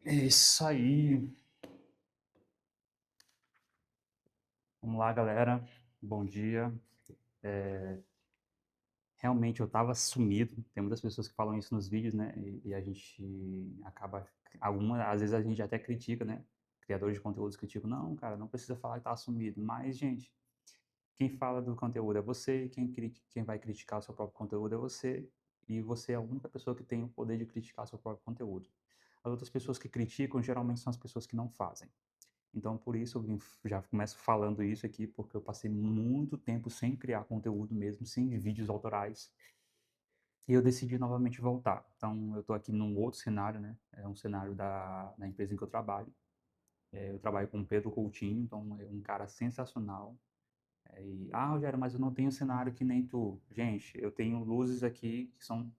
É isso aí. Vamos lá, galera. Bom dia. Realmente eu estava sumido. Tem muitas pessoas que falam isso nos vídeos, né? E a gente acaba. Às vezes a gente até critica, né? Criadores de conteúdos criticam. Não, cara, não precisa falar que tá sumido. Mas, gente, quem fala do conteúdo é você. Quem vai criticar o seu próprio conteúdo é você. E você é a única pessoa que tem o poder de criticar o seu próprio conteúdo. As outras pessoas que criticam geralmente são as pessoas que não fazem. Então, por isso, já começo falando isso aqui, porque eu passei muito tempo sem criar conteúdo mesmo, sem vídeos autorais, e eu decidi novamente voltar. Então, eu estou aqui num outro cenário, né? É um cenário da empresa em que eu trabalho. Eu trabalho com o Pedro Coutinho, então é um cara sensacional. Rogério, mas eu não tenho cenário que nem tu. Gente, eu tenho luzes aqui que são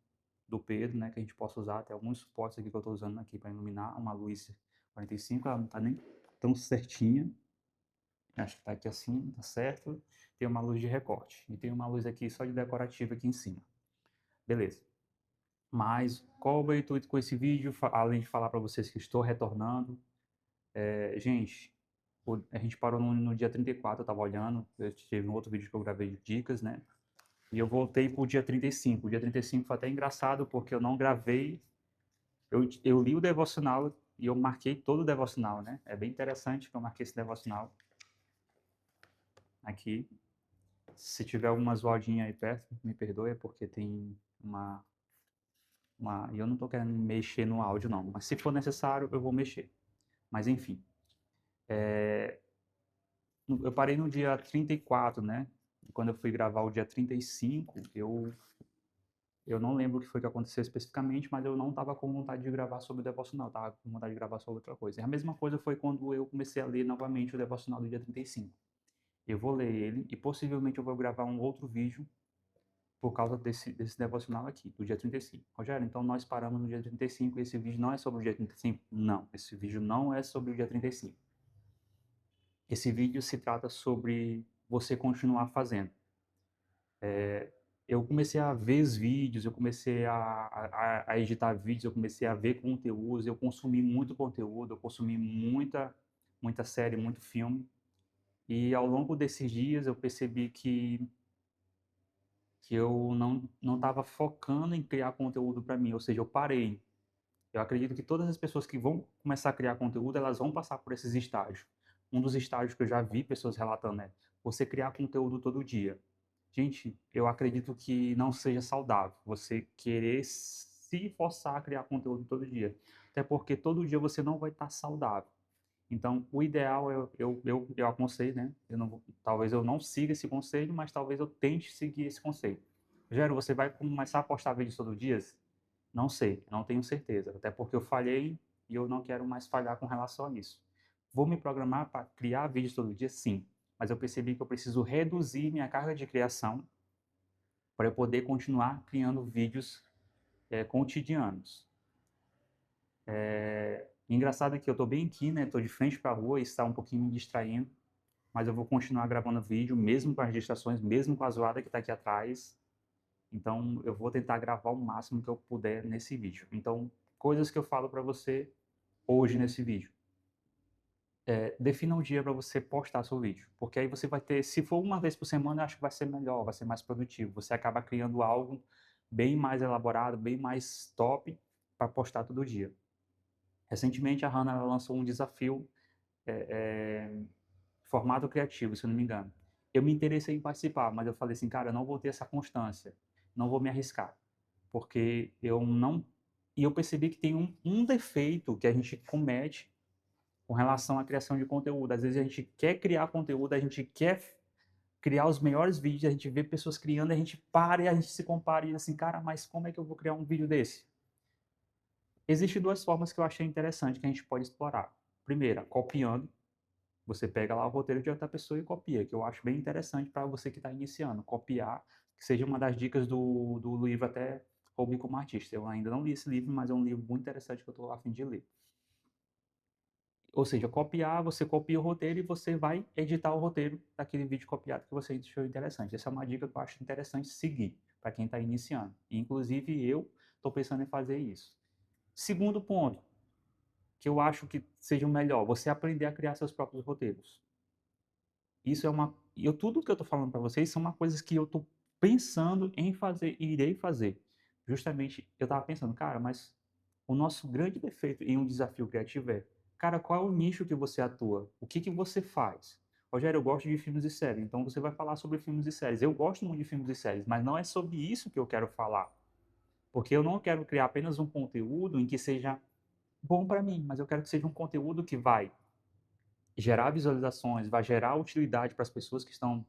do Pedro, né? Que a gente possa usar. Tem alguns suportes aqui que eu estou usando aqui para iluminar. Uma luz 45, ela não está nem tão certinha. Acho que tá aqui assim, tá certo. Tem uma luz de recorte. E tem uma luz aqui só de decorativa aqui em cima. Beleza. Mas qual é o meu intuito com esse vídeo? Além de falar para vocês que estou retornando. Gente, a gente parou no dia 34, eu estava olhando. Eu tive um outro vídeo que eu gravei de dicas, né? E eu voltei pro dia 35. O dia 35 foi até engraçado porque eu não gravei. Eu li o devocional e eu marquei todo o devocional, né? É bem interessante que eu marquei esse devocional aqui. Se tiver alguma zoadinha aí perto, me perdoe, é porque tem uma. E eu não estou querendo mexer no áudio, não. Mas se for necessário, eu vou mexer. Mas enfim. Eu parei no dia 34, né? E quando eu fui gravar o dia 35, eu não lembro o que foi que aconteceu especificamente, mas eu não estava com vontade de gravar sobre o devocional, estava com vontade de gravar sobre outra coisa. E a mesma coisa foi quando eu comecei a ler novamente o devocional do dia 35. Eu vou ler ele e possivelmente eu vou gravar um outro vídeo por causa desse devocional aqui, do dia 35. Rogério, então nós paramos no dia 35 e esse vídeo não é sobre o dia 35? Não, esse vídeo não é sobre o dia 35. Esse vídeo se trata sobre você continuar fazendo. Eu comecei a ver os vídeos, eu comecei a editar vídeos, eu comecei a ver conteúdos, eu consumi muito conteúdo, eu consumi muita série, muito filme. E ao longo desses dias eu percebi que eu não estava focando em criar conteúdo para mim, ou seja, eu parei. Eu acredito que todas as pessoas que vão começar a criar conteúdo, elas vão passar por esses estágios. Um dos estágios que eu já vi pessoas relatando é você criar conteúdo todo dia. Gente, eu acredito que não seja saudável você querer se forçar a criar conteúdo todo dia. Até porque todo dia você não vai estar saudável. Então, o ideal, eu aconselho, né? Talvez eu não siga esse conselho, mas talvez eu tente seguir esse conselho. Gero, você vai começar a postar vídeos todo dia? Não sei, não tenho certeza, até porque eu falhei e eu não quero mais falhar com relação a isso. Vou me programar para criar vídeos todo dia? Sim, mas eu percebi que eu preciso reduzir minha carga de criação para eu poder continuar criando vídeos cotidianos. Engraçado é que eu estou bem aqui, né? Estou de frente para a rua e está um pouquinho me distraindo, mas eu vou continuar gravando vídeo, mesmo com as distrações, mesmo com a zoada que está aqui atrás. Então, eu vou tentar gravar o máximo que eu puder nesse vídeo. Então, coisas que eu falo para você hoje nesse vídeo. Defina um dia para você postar seu vídeo, porque aí você vai ter, se for uma vez por semana, eu acho que vai ser melhor, vai ser mais produtivo. Você acaba criando algo bem mais elaborado, bem mais top para postar todo dia. Recentemente, a Hannah ela lançou um desafio, é, é, formato criativo, se eu não me engano. Eu me interessei em participar, mas eu falei assim, cara, eu não vou ter essa constância, não vou me arriscar, porque eu não. E eu percebi que tem um defeito que a gente comete com relação à criação de conteúdo. Às vezes a gente quer criar conteúdo, a gente quer criar os melhores vídeos, a gente vê pessoas criando, a gente para e a gente se compara e diz assim, cara, mas como é que eu vou criar um vídeo desse? Existem duas formas que eu achei interessante que a gente pode explorar. Primeira, copiando. Você pega lá o roteiro de outra pessoa e copia, que eu acho bem interessante para você que está iniciando. Copiar, que seja uma das dicas do livro até Hobby como Artista. Eu ainda não li esse livro, mas é um livro muito interessante que eu estou a fim de ler. Ou seja, copiar, você copia o roteiro e você vai editar o roteiro daquele vídeo copiado que você achou interessante. Essa é uma dica que eu acho interessante seguir para quem está iniciando. E, inclusive, eu estou pensando em fazer isso. Segundo ponto, que eu acho que seja o melhor, você aprender a criar seus próprios roteiros. Isso é uma tudo que eu tô falando para vocês são uma coisas que eu tô pensando em fazer e irei fazer. Justamente, eu estava pensando: "Cara, mas o nosso grande defeito em um desafio criativo é, cara, qual é o nicho que você atua? O que que você faz?". "Rogério, eu gosto de filmes e séries", então você vai falar sobre filmes e séries. Eu gosto muito de filmes e séries, mas não é sobre isso que eu quero falar, porque eu não quero criar apenas um conteúdo em que seja bom para mim, mas eu quero que seja um conteúdo que vai gerar visualizações, vai gerar utilidade para as pessoas que estão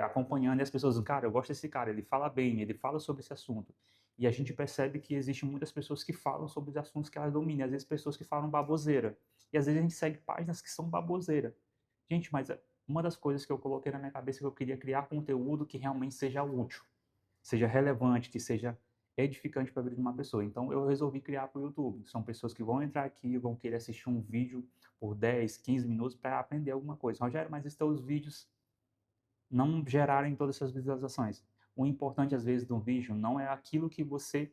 acompanhando, e as pessoas: "Cara, eu gosto desse cara, ele fala bem, ele fala sobre esse assunto". E a gente percebe que existem muitas pessoas que falam sobre os assuntos que elas dominam, e às vezes pessoas que falam baboseira. E às vezes a gente segue páginas que são baboseira. Gente, mas uma das coisas que eu coloquei na minha cabeça é que eu queria criar conteúdo que realmente seja útil, seja relevante, que seja edificante para a vida de uma pessoa. Então eu resolvi criar para o YouTube. São pessoas que vão entrar aqui e vão querer assistir um vídeo por 10, 15 minutos para aprender alguma coisa. "Rogério, mas esses teus vídeos não gerarem todas essas visualizações". O importante, às vezes, do vídeo não é aquilo que você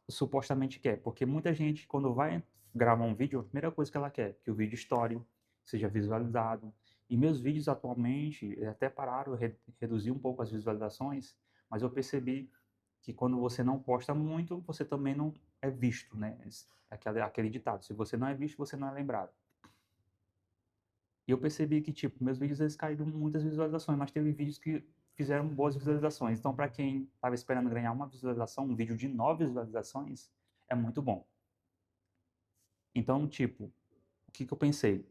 supostamente quer, porque muita gente, quando vai gravar um vídeo, a primeira coisa que ela quer, que o vídeo estoure, seja visualizado. E meus vídeos atualmente, até pararam, reduzir um pouco as visualizações, mas eu percebi que quando você não posta muito, você também não é visto, né? Aquele ditado: se você não é visto, você não é lembrado. E eu percebi que, tipo, meus vídeos eles caíram muitas visualizações, mas teve vídeos que fizeram boas visualizações. Então, para quem estava esperando ganhar uma visualização, um vídeo de 9 visualizações é muito bom. Então, tipo, o que que eu pensei?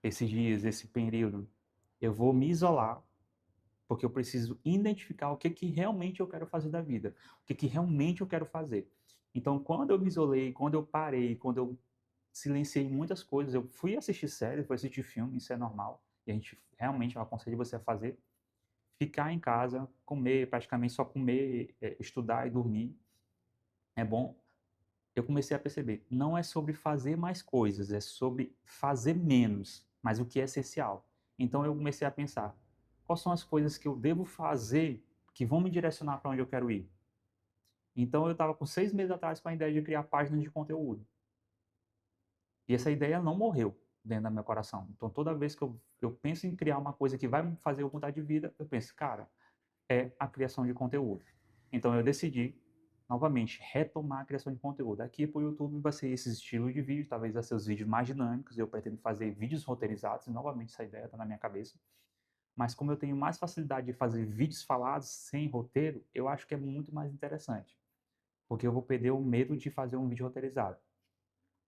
Esses dias, esse período, eu vou me isolar, porque eu preciso identificar o que que realmente eu quero fazer da vida, o que que realmente eu quero fazer. Então, quando eu me isolei, quando eu parei, quando eu silenciei muitas coisas, eu fui assistir série, fui assistir filme, isso é normal, e a gente realmente eu aconselho você a fazer. Ficar em casa, comer, praticamente só comer, estudar e dormir, é bom. Eu comecei a perceber, não é sobre fazer mais coisas, é sobre fazer menos, mas o que é essencial. Então eu comecei a pensar, quais são as coisas que eu devo fazer que vão me direcionar para onde eu quero ir? Então eu estava com 6 meses atrás com a ideia de criar páginas de conteúdo. E essa ideia não morreu dentro do meu coração. Então toda vez que eu penso em criar uma coisa que vai me fazer eu mudar de vida, eu penso, cara, é a criação de conteúdo. Então eu decidi, novamente, retomar a criação de conteúdo. Aqui para o YouTube vai ser esse estilo de vídeo, talvez vai ser os vídeos mais dinâmicos, eu pretendo fazer vídeos roteirizados, e novamente essa ideia está na minha cabeça. Mas como eu tenho mais facilidade de fazer vídeos falados sem roteiro, eu acho que é muito mais interessante. Porque eu vou perder o medo de fazer um vídeo roteirizado.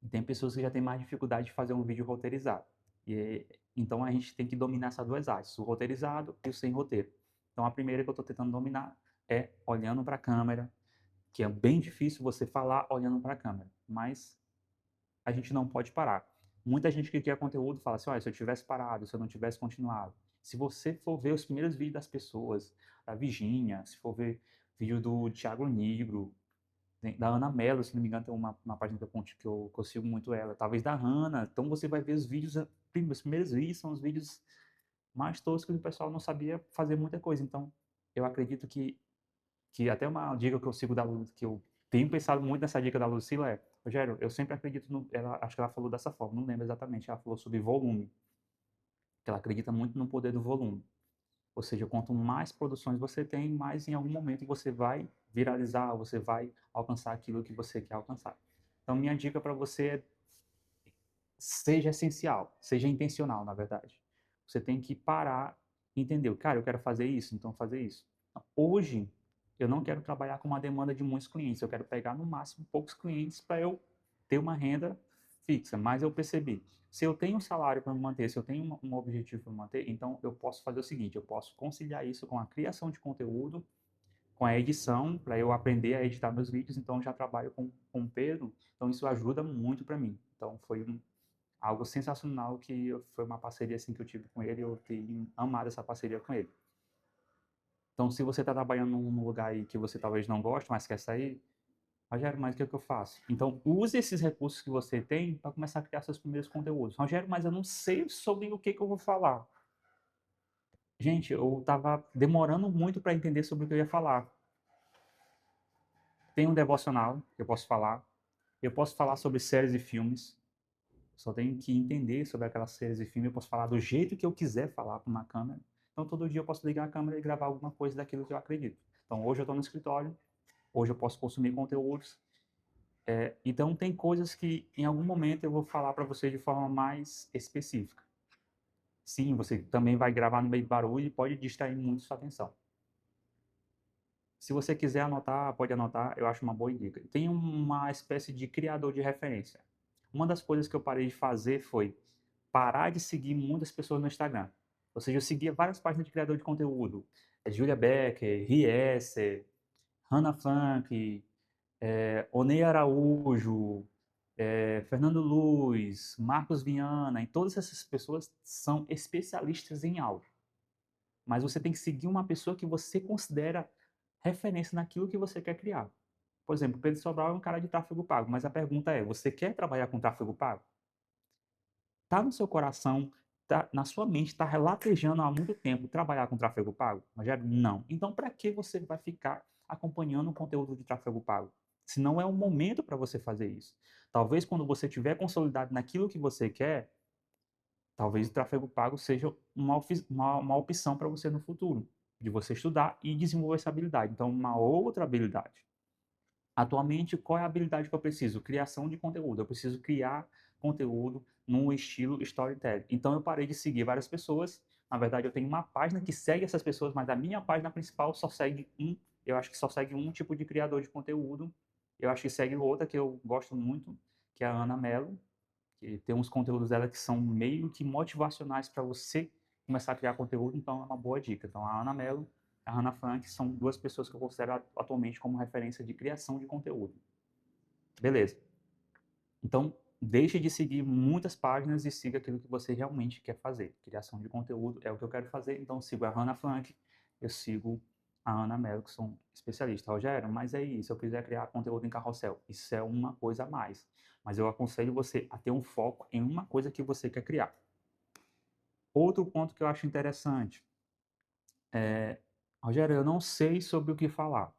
E tem pessoas que já têm mais dificuldade de fazer um vídeo roteirizado. E, então a gente tem que dominar essas duas artes, o roteirizado e o sem roteiro. Então a primeira que eu estou tentando dominar é olhando para a câmera, que é bem difícil você falar olhando para a câmera, mas a gente não pode parar. Muita gente que cria conteúdo fala assim: olha, se eu tivesse parado, se eu não tivesse continuado. Se você for ver os primeiros vídeos das pessoas, da Virgínia, se for ver vídeo do Thiago Nigro, da Ana Mello, se não me engano, tem uma página que eu sigo muito ela, talvez da Hannah. Então você vai ver os vídeos, os primeiros vídeos são os vídeos mais toscos que o pessoal não sabia fazer muita coisa. Então eu acredito que até uma dica que eu sigo da Lu, que eu tenho pensado muito nessa dica da Lucila é: Rogério, eu sempre acredito no. Ela, acho que ela falou dessa forma, não lembro exatamente. Ela falou sobre volume, que ela acredita muito no poder do volume. Ou seja, quanto mais produções você tem, mais em algum momento você vai viralizar, você vai alcançar aquilo que você quer alcançar. Então, minha dica para você é: seja essencial, seja intencional, na verdade. Você tem que parar e entender, cara, eu quero fazer isso, então fazer isso. Hoje, eu não quero trabalhar com uma demanda de muitos clientes, eu quero pegar no máximo poucos clientes para eu ter uma renda fixa, mas eu percebi, se eu tenho um salário para me manter, se eu tenho um objetivo para me manter, então eu posso fazer o seguinte, eu posso conciliar isso com a criação de conteúdo, com a edição, para eu aprender a editar meus vídeos, então eu já trabalho com o Pedro, então isso ajuda muito para mim. Então foi algo sensacional que foi uma parceria assim que eu tive com ele, eu tenho amado essa parceria com ele. Então, se você está trabalhando num lugar aí que você talvez não goste, mas quer sair, Rogério, mas o que é que eu faço? Então, use esses recursos que você tem para começar a criar seus primeiros conteúdos. Rogério, mas eu não sei sobre o que que eu vou falar. Gente, eu estava demorando muito para entender sobre o que eu ia falar. Tem um devocional que eu posso falar. Eu posso falar sobre séries e filmes, só tenho que entender sobre aquelas séries e filmes, eu posso falar do jeito que eu quiser falar com uma câmera. Então, todo dia eu posso ligar a câmera e gravar alguma coisa daquilo que eu acredito. Então, hoje eu estou no escritório, hoje eu posso consumir conteúdos. Então, tem coisas que em algum momento eu vou falar para você de forma mais específica. Sim, você também vai gravar no meio de barulho e pode distrair muito sua atenção. Se você quiser anotar, pode anotar, eu acho uma boa dica. Tem uma espécie de criador de referência. Uma das coisas que eu parei de fazer foi parar de seguir muitas pessoas no Instagram. Ou seja, eu seguia várias páginas de criador de conteúdo. Julia Becker, Riesser, Hannah Frank, Onei Araújo, Fernando Luz, Marcos Viana, e todas essas pessoas são especialistas em algo. Mas você tem que seguir uma pessoa que você considera referência naquilo que você quer criar. Por exemplo, Pedro Sobral é um cara de tráfego pago, mas a pergunta é: você quer trabalhar com tráfego pago? Tá no seu coração, tá na sua mente, está relatejando há muito tempo trabalhar com tráfego pago? Rogério, não. Então, para que você vai ficar acompanhando o conteúdo de tráfego pago? Se não é o momento para você fazer isso. Talvez quando você tiver consolidado naquilo que você quer, talvez o tráfego pago seja uma opção para você no futuro, de você estudar e desenvolver essa habilidade. Então, uma outra habilidade. Atualmente, qual é a habilidade que eu preciso? Criação de conteúdo. Eu preciso criar conteúdo num estilo storytelling. Então, eu parei de seguir várias pessoas. Na verdade, eu tenho uma página que segue essas pessoas, mas a minha página principal só segue eu acho que só segue um tipo de criador de conteúdo. Eu acho que segue outra que eu gosto muito, que é a Ana Mello, que tem uns conteúdos dela que são meio que motivacionais para você começar a criar conteúdo, então é uma boa dica. Então, a Ana Mello e a Hannah Frank são duas pessoas que eu considero atualmente como referência de criação de conteúdo. Beleza. Então, deixe de seguir muitas páginas e siga aquilo que você realmente quer fazer. Criação de conteúdo é o que eu quero fazer, então eu sigo a Hannah Frank, eu sigo a Ana Mello, que são especialistas. Rogério, mas é isso, se eu quiser criar conteúdo em carrossel, isso é uma coisa a mais. Mas eu aconselho você a ter um foco em uma coisa que você quer criar. Outro ponto que eu acho interessante é, Rogério, eu não sei sobre o que falar.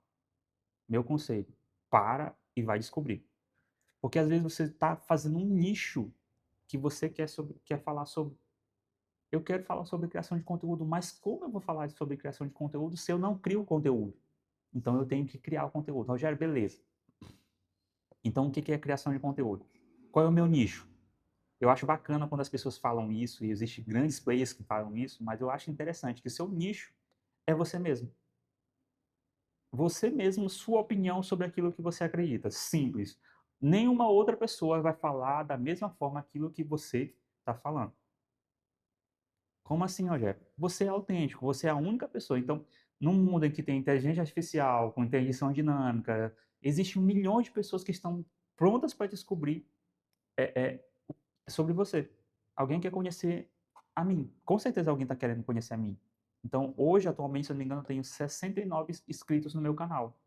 Meu conselho, para e vai descobrir. Porque às vezes você está fazendo um nicho que você quer falar sobre. Eu quero falar sobre criação de conteúdo, mas como eu vou falar sobre criação de conteúdo se eu não crio conteúdo? Então eu tenho que criar o conteúdo. Rogério, beleza. Então o que é criação de conteúdo? Qual é o meu nicho? Eu acho bacana quando as pessoas falam isso, e existem grandes players que falam isso, mas eu acho interessante que seu nicho é você mesmo. Você mesmo, sua opinião sobre aquilo que você acredita. Simples. Nenhuma outra pessoa vai falar da mesma forma aquilo que você está falando. Como assim, Rogério? Você é autêntico, você é a única pessoa. Então, num mundo em que tem inteligência artificial, com inteligência dinâmica, existe um milhão de pessoas que estão prontas para descobrir é, é, sobre você. Alguém quer conhecer a mim. Com certeza alguém está querendo conhecer a mim. Então, hoje, atualmente, se eu não me engano, eu tenho 69 inscritos no meu canal.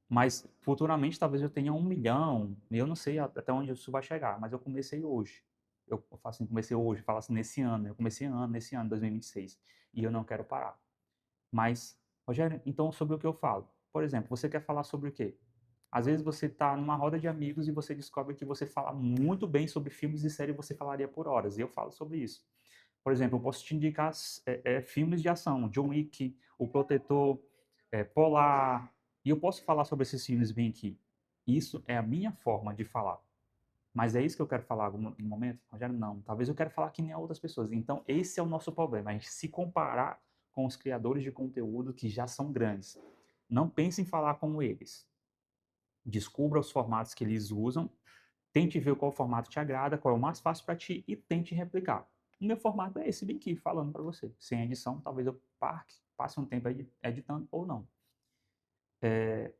Mas futuramente talvez eu tenha 1 milhão, eu não sei até onde isso vai chegar, mas eu comecei hoje. Eu faço assim, comecei hoje, falo assim, nesse ano, eu comecei nesse ano, 2026, e 26, e eu não quero parar. Mas, Rogério, então sobre o que eu falo? Por exemplo, você quer falar sobre o quê? Às vezes você está numa roda de amigos e você descobre que você fala muito bem sobre filmes e séries, você falaria por horas, e eu falo sobre isso. Por exemplo, eu posso te indicar filmes de ação, John Wick, O Protetor, Polar, e eu posso falar sobre esses filmes bem aqui. Isso é a minha forma de falar. Mas é isso que eu quero falar no momento? Rogério, não. Talvez eu quero falar que nem outras pessoas. Então, esse é o nosso problema, a gente se comparar com os criadores de conteúdo que já são grandes. Não pense em falar como eles. Descubra os formatos que eles usam, tente ver qual formato te agrada, qual é o mais fácil para ti e tente replicar. O meu formato é esse bem aqui, falando para você. Sem edição, talvez eu passe um tempo editando ou não.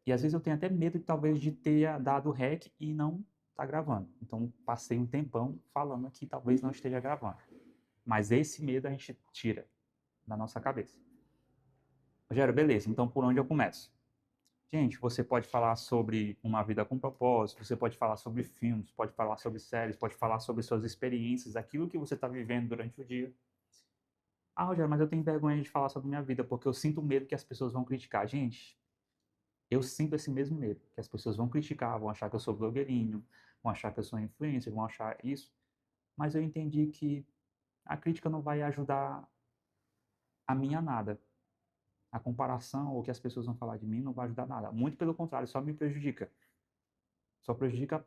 E às vezes eu tenho até medo talvez de ter dado REC e não tá gravando. Então passei um tempão falando aqui, talvez não esteja gravando. Mas esse medo a gente tira da nossa cabeça. Rogério, beleza, então por onde eu começo? Gente, você pode falar sobre uma vida com propósito, você pode falar sobre filmes, pode falar sobre séries, pode falar sobre suas experiências, aquilo que você está vivendo durante o dia. Ah, Rogério, mas eu tenho vergonha de falar sobre minha vida, porque eu sinto medo que as pessoas vão criticar. Gente, eu sinto esse mesmo medo, que as pessoas vão criticar, vão achar que eu sou blogueirinho, vão achar que eu sou influencer, vão achar isso, mas eu entendi que a crítica não vai ajudar a mim a nada. A comparação ou o que as pessoas vão falar de mim não vai ajudar nada. Muito pelo contrário, só me prejudica. Só prejudica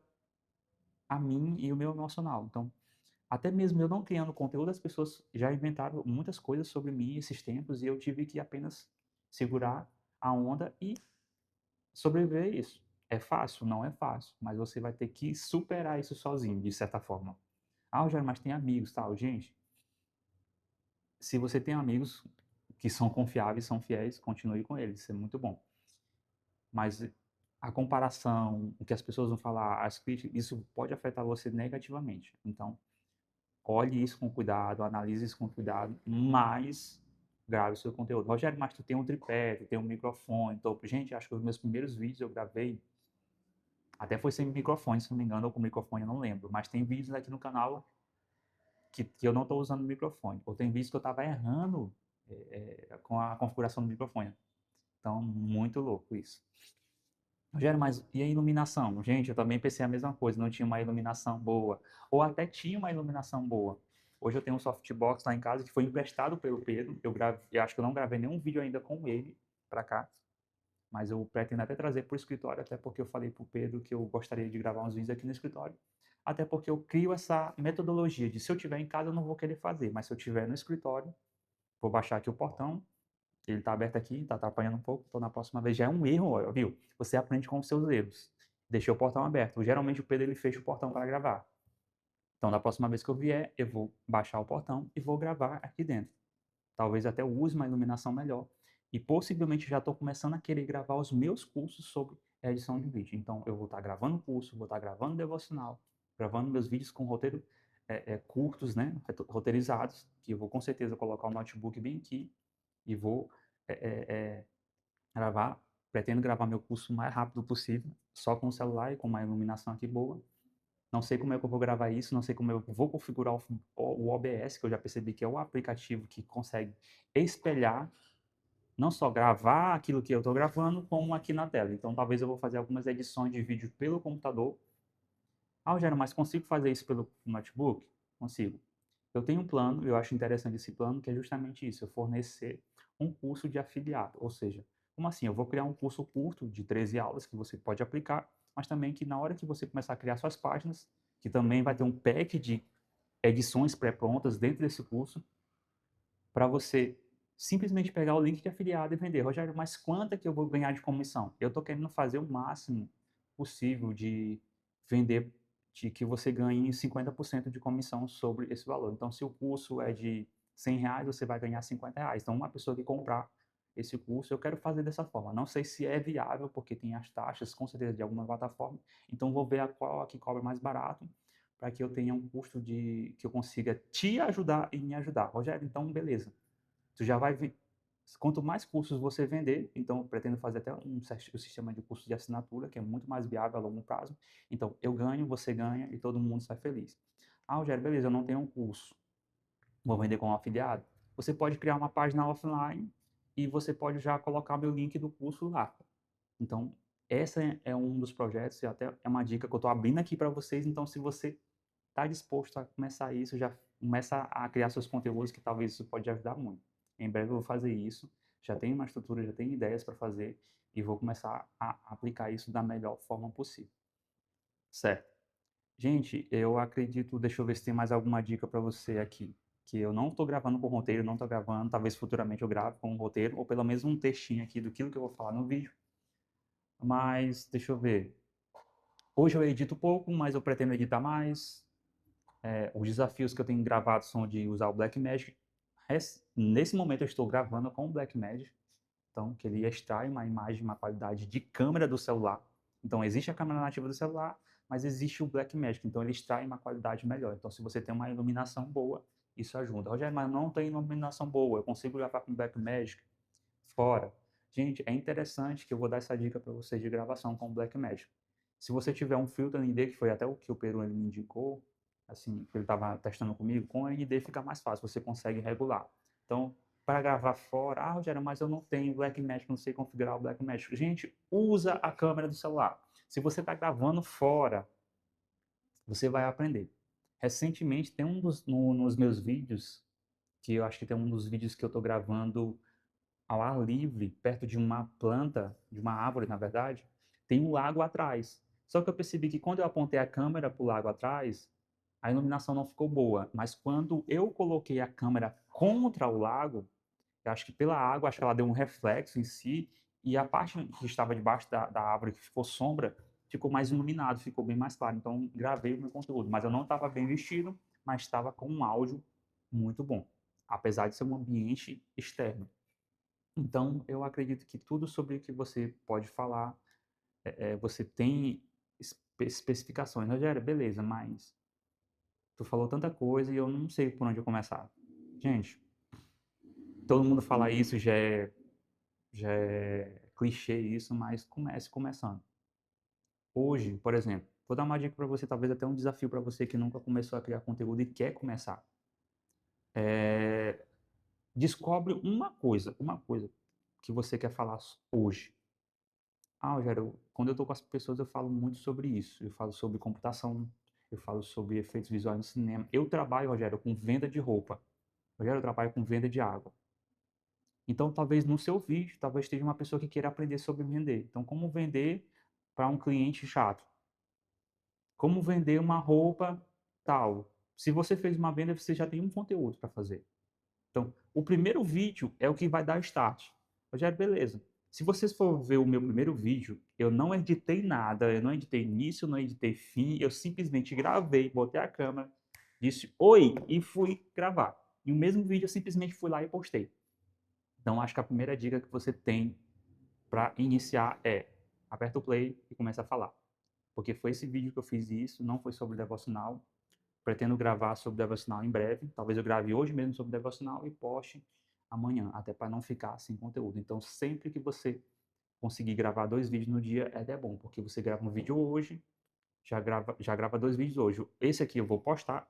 a mim e o meu emocional. Então, até mesmo eu não criando conteúdo, as pessoas já inventaram muitas coisas sobre mim esses tempos e eu tive que apenas segurar a onda e sobreviver a isso. É fácil? Não é fácil, mas você vai ter que superar isso sozinho, de certa forma. Ah, Rogério, mas tem amigos, tal. Gente, se você tem amigos que são confiáveis, são fiéis, continue com eles, isso é muito bom. Mas a comparação, o que as pessoas vão falar, as críticas, isso pode afetar você negativamente. Então, olhe isso com cuidado, analise isso com cuidado, mas grave o seu conteúdo. Rogério, mas tu tem um tripé, tu tem um microfone. Então, gente, acho que os meus primeiros vídeos eu gravei, até foi sem microfone, se não me engano, ou com microfone, eu não lembro. Mas tem vídeos aqui no canal que eu não estou usando o microfone. Ou tem vídeos que eu estava errando com a configuração do microfone. Então, muito louco isso. Rogério, mas e a iluminação? Gente, eu também pensei a mesma coisa, não tinha uma iluminação boa. Ou até tinha uma iluminação boa. Hoje eu tenho um softbox lá em casa que foi emprestado pelo Pedro. Eu acho que eu não gravei nenhum vídeo ainda com ele para cá, mas eu pretendo até trazer para o escritório, até porque eu falei para o Pedro que eu gostaria de gravar uns vídeos aqui no escritório. Até porque eu crio essa metodologia de se eu estiver em casa eu não vou querer fazer, mas se eu estiver no escritório, vou baixar aqui o portão, ele está aberto aqui, está atrapalhando um pouco, então na próxima vez já é um erro, ó, viu? Você aprende com os seus erros. Deixei o portão aberto. Geralmente o Pedro ele fecha o portão para gravar. Então da próxima vez que eu vier, eu vou baixar o portão e vou gravar aqui dentro. Talvez até eu use uma iluminação melhor. E possivelmente já estou começando a querer gravar os meus cursos sobre edição de vídeo. Então eu vou estar gravando curso, vou estar gravando devocional, gravando meus vídeos com roteiro curtos, né, roteirizados, que eu vou com certeza colocar o notebook bem aqui e vou é, é, é, gravar, pretendo gravar meu curso o mais rápido possível, só com o celular e com uma iluminação aqui boa. Não sei como é que eu vou gravar isso, não sei como eu vou configurar o OBS, que eu já percebi que é o aplicativo que consegue espelhar, não só gravar aquilo que eu estou gravando, como aqui na tela. Então, talvez eu vou fazer algumas edições de vídeo pelo computador. Ah, Rogério, mas consigo fazer isso pelo notebook? Consigo. Eu tenho um plano, eu acho interessante esse plano, que é justamente isso, eu fornecer um curso de afiliado, ou seja, como assim? Eu vou criar um curso curto de 13 aulas que você pode aplicar, mas também que na hora que você começar a criar suas páginas, que também vai ter um pack de edições pré-prontas dentro desse curso, para você simplesmente pegar o link de afiliado e vender. Rogério, mas quanto é que eu vou ganhar de comissão? Eu estou querendo fazer o máximo possível de vender, de que você ganhe 50% de comissão sobre esse valor. Então, se o curso é de R$ 100, você vai ganhar R$ 50. Então, uma pessoa que comprar esse curso, eu quero fazer dessa forma. Não sei se é viável, porque tem as taxas, com certeza, de alguma plataforma. Então, vou ver a qual que cobra mais barato para que eu tenha um custo de que eu consiga te ajudar e me ajudar. Rogério, então beleza. Tu já vai quanto mais cursos você vender, então eu pretendo fazer até um sistema de curso de assinatura, que é muito mais viável a longo prazo. Então eu ganho, você ganha e todo mundo sai feliz. Ah, Rogério, beleza, eu não tenho um curso, vou vender como afiliado. Você pode criar uma página offline e você pode já colocar meu link do curso lá. Então, essa é um dos projetos e até é uma dica que eu estou abrindo aqui para vocês. Então, se você está disposto a começar isso, já começa a criar seus conteúdos, que talvez isso pode ajudar muito. Em breve eu vou fazer isso, já tenho uma estrutura, já tenho ideias para fazer e vou começar a aplicar isso da melhor forma possível. Certo. Gente, eu acredito, deixa eu ver se tem mais alguma dica para você aqui, que eu não estou gravando com roteiro, não estou gravando, talvez futuramente eu grave com um roteiro, ou pelo menos um textinho aqui do que eu vou falar no vídeo, mas deixa eu ver. Hoje eu edito pouco, mas eu pretendo editar mais. Os desafios que eu tenho gravado são de usar o Blackmagic. Nesse momento eu estou gravando com o Blackmagic, então que ele extrai uma imagem, uma qualidade de câmera do celular. Então existe a câmera nativa do celular, mas existe o Blackmagic, então ele extrai uma qualidade melhor. Então se você tem uma iluminação boa, isso ajuda. Rogério, mas não tem iluminação boa, eu consigo gravar com o Blackmagic? Fora. Gente, é interessante que eu vou dar essa dica para vocês de gravação com o Blackmagic. Se você tiver um filtro ND, que foi até o que o Peru me indicou, assim, que ele estava testando comigo, com o ND fica mais fácil, você consegue regular. Então, para gravar fora. Ah, Rogério, mas eu não tenho Blackmagic, não sei configurar o Blackmagic. Gente, usa a câmera do celular. Se você está gravando fora, você vai aprender. Recentemente, tem nos meus vídeos, que eu acho que tem um dos vídeos que eu estou gravando ao ar livre, perto de uma planta, de uma árvore, na verdade, tem um lago atrás. Só que eu percebi que quando eu apontei a câmera para o lago atrás, a iluminação não ficou boa. Mas quando eu coloquei a câmera contra o lago, eu acho que pela água, acho que ela deu um reflexo em si, e a parte que estava debaixo da árvore, que ficou sombra, ficou mais iluminado, ficou bem mais claro. Então, gravei o meu conteúdo. Mas eu não estava bem vestido, mas estava com um áudio muito bom, apesar de ser um ambiente externo. Então, eu acredito que tudo sobre o que você pode falar, você tem especificações. Rogério, beleza, mas tu falou tanta coisa e eu não sei por onde eu começar. Gente, todo mundo fala isso, já é clichê isso, mas comece começando. Hoje, por exemplo, vou dar uma dica para você, talvez até um desafio para você que nunca começou a criar conteúdo e quer começar. É, descobre uma coisa que você quer falar hoje. Ah, Rogério, quando eu estou com as pessoas eu falo muito sobre isso. Eu falo sobre computação, eu falo sobre efeitos visuais no cinema. Eu trabalho, Rogério, com venda de roupa. Rogério, eu trabalho com venda de água. Então, talvez no seu vídeo, talvez esteja uma pessoa que queira aprender sobre vender. Então, como vender para um cliente chato? Como vender uma roupa tal? Se você fez uma venda, você já tem um conteúdo para fazer. Então, o primeiro vídeo é o que vai dar start. Rogério, beleza. Se vocês for ver o meu primeiro vídeo, eu não editei nada, eu não editei início, não editei fim, eu simplesmente gravei, botei a câmera, disse oi e fui gravar. E o mesmo vídeo eu simplesmente fui lá e postei. Então, acho que a primeira dica que você tem para iniciar é aperta o play e começa a falar. Porque foi esse vídeo que eu fiz isso, não foi sobre devocional. Pretendo gravar sobre devocional em breve. Talvez eu grave hoje mesmo sobre devocional e poste amanhã, até para não ficar sem conteúdo. Então, sempre que você conseguir gravar 2 vídeos no dia, é até bom, porque você grava um vídeo hoje, já grava 2 vídeos hoje. Esse aqui eu vou postar,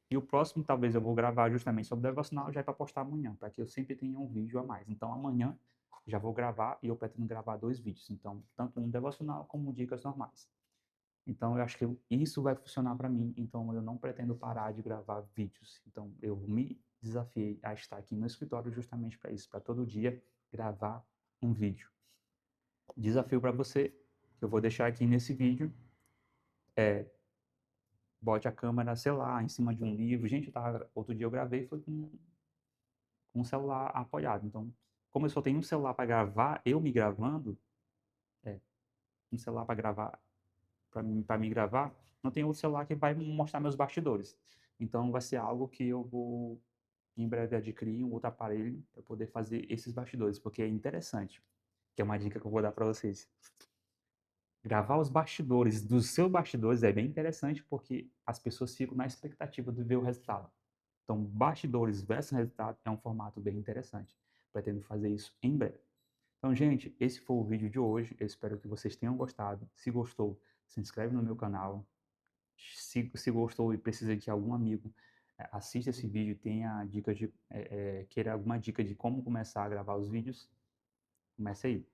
e o próximo talvez eu vou gravar justamente sobre devocional, já é para postar amanhã, para que eu sempre tenha um vídeo a mais. Então, amanhã já vou gravar e eu pretendo gravar 2 vídeos. Então, tanto um devocional como dicas normais. Então, eu acho que isso vai funcionar para mim. Então, eu não pretendo parar de gravar vídeos. Então, eu me desafiei a estar aqui no escritório justamente para isso, para todo dia gravar um vídeo. Desafio para você, que eu vou deixar aqui nesse vídeo, é bote a câmera, sei lá, em cima de um livro. Gente, outro dia eu gravei foi com um celular apoiado. Então, como eu só tenho um celular para gravar, eu me gravando, é, um celular para gravar para me gravar, não tem outro celular que vai mostrar meus bastidores. Então vai ser algo que eu vou em breve adquirir um outro aparelho para poder fazer esses bastidores, porque é interessante, que é uma dica que eu vou dar para vocês. Gravar os bastidores dos seus bastidores é bem interessante porque as pessoas ficam na expectativa de ver o resultado. Então, bastidores versus resultado é um formato bem interessante. Pretendo fazer isso em breve. Então, gente, esse foi o vídeo de hoje. Eu espero que vocês tenham gostado. Se gostou, se inscreve no meu canal. Se gostou e precisa que algum amigo assista esse vídeo e tenha dicas queira alguma dica de como começar a gravar os vídeos, comece aí.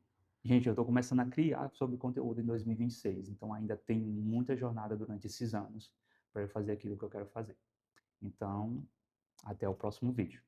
Gente, eu estou começando a criar sobre conteúdo em 2026, então ainda tem muita jornada durante esses anos para eu fazer aquilo que eu quero fazer. Então, até o próximo vídeo.